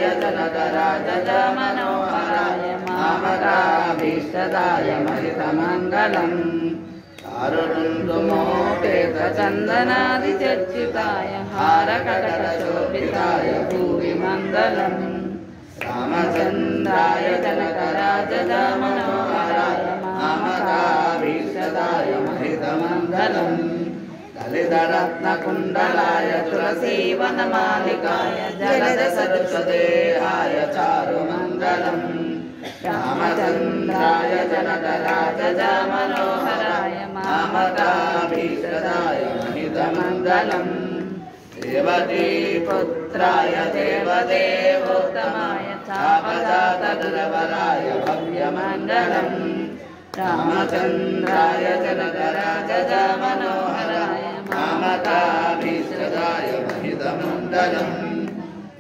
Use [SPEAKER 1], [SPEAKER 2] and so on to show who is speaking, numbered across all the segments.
[SPEAKER 1] जनकराजमनोहराय मामकाभीष्टदाय महितमङ्गलम् आरुरुन्दुमोपेतचन्दनादिचर्चिताय हारकटकशोभिताय भूरि मङ्गलम् रामचन्द्राय जनकराजमनोहराय मामकाभीष्टदाय महितमङ्गलम् ललितरत्नकुण्डलाय तुलसीवनमालिकाय जलदसदृशदेहाय चारुमङ्गलम् रामचन्द्राय जनकराजमनोहराय मामकाभीष्टदाय महितमङ्गलम् देवकीपुत्राय देवदेवोत्तमाय तापजातदुर्बलाय भव्यमङ्गलम् रामचन्द्राय जनकराजमनोहराय मामकाभीष्टदाय महितमङ्गलम्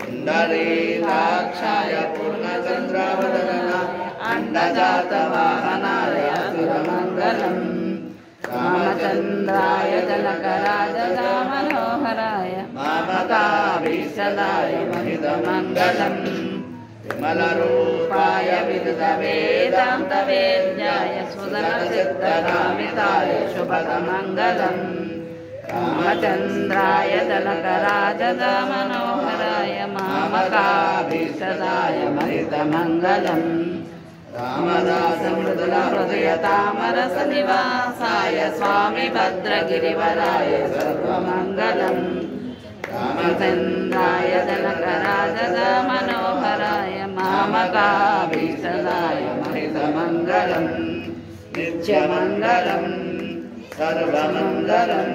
[SPEAKER 1] पुण्डरीकाक्षाय पूर्णचन्द्रवदनाय अण्डजातवाहनाय असुरमङ्गलम् रामचन्द्राय जनकराजमनोहराय मामकाभीष्टदाय महितमङ्गलम् विमलरूपाय विदितवेदान्तवेद्याय सुदनसिद्धकामिताय शुभमङ्गलम् रामचन्द्राय जनकराजमनोहराय मामकाभीष्टदाय महितमङ्गलम् रामदासमृदुलहृदयतामरसनिवासाय स्वामी भद्रगिरिवराय सर्वमङ्गलम् रामचन्द्राय जनकराजमनोहराय मामकाभीष्टदाय महितमङ्गलम् नित्यमङ्गलम् सर्वमङ्गलम्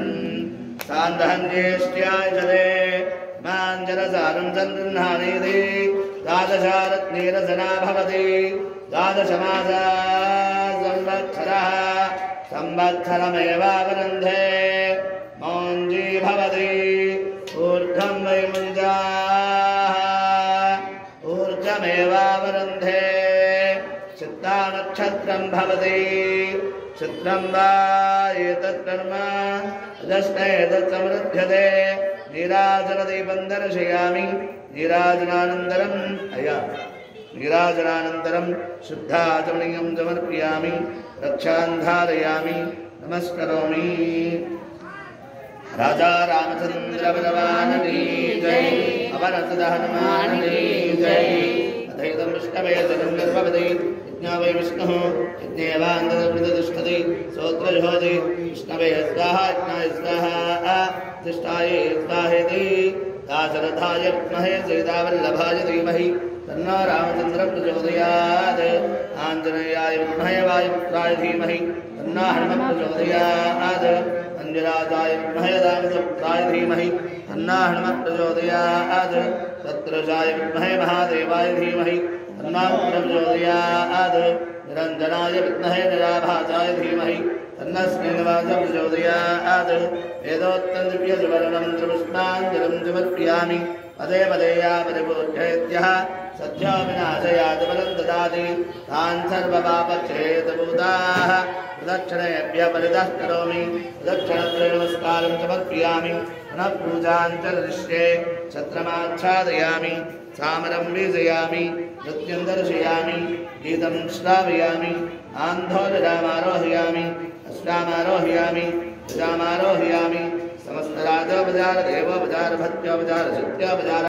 [SPEAKER 1] सान्धन्येष्ट्याय जले माञ्जलसारं सन्दृह्णानीति द्वादशारत्नीरसना भवति द्वादशमासा संवत्सरः संवत्सरमेवावरुन्धे मौञ्जी भवति ऊर्ध्वं वै मुञ्जाः ऊर्ध्वमेवावरुन्धे चित्तानक्षत्रं भवति चित्रं वा एतत् कर्म अजस्नेतत् समृद्ध्यते नीराजनदीपं दर्शयामि नीराजनानन्तरं शुद्धाचमनीयं समर्पयामि रक्षां धारयामि नमस्करोमि। राजा रामचंद्र भगवान की जय। अवरसद हनुमान की जय। अथैतं विष्णवे जनं गर्भवति यज्ञा वै विष्णुः यज्ञेवान्तर्वृततिष्ठति सोत्रजहोति विष्णवे स्वाहा यज्ञाय स्वाहा तिष्ठाय स्वाहेति दाशरथाय विद्महे सीतावल्लभाय धीमहि तन्नो रामचन्द्रः प्रचोदयात् आञ्जनेयाय विद्महे वायुपुत्राय धीमहि तन्नो हनुमः प्रचोदयात् अंजनाजाय विद्महे रामचन्द्राय धीमहि तन्नो हनुमः प्रचोदयात् शत्रुजाय विद्महे महादेवाय धीमहि तन्नो प्रचोदयात् निरञ्जनाय विद्महे निराभासाय धीमहि तन्नः श्रीनिवासः प्रचोदयात् वेदोक्तदिव्यसुवर्णं त्रिपुष्पाञ्जलिं समर्पयामि पदे पदे या परिपूज्येत्यः सद्यो विनाशयात् बलं ददाति तान् सर्वपापक्षेतभूताः प्रदक्षिणेभ्यः परितः करोमि प्रदक्षिणत्रय नमस्कारं समर्पयामि पुनः पूजां च करिष्ये छत्रमाच्छादयामि सामरं वीजयामि नृत्यं दर्शयामि गीतं श्रावयामि आन्धोरजामारोहयामि अश्वामारोहयामि प्रजामारोहयामि समस्तराजोपचार देवोपचार भक्त्योपचार शक्त्योपचार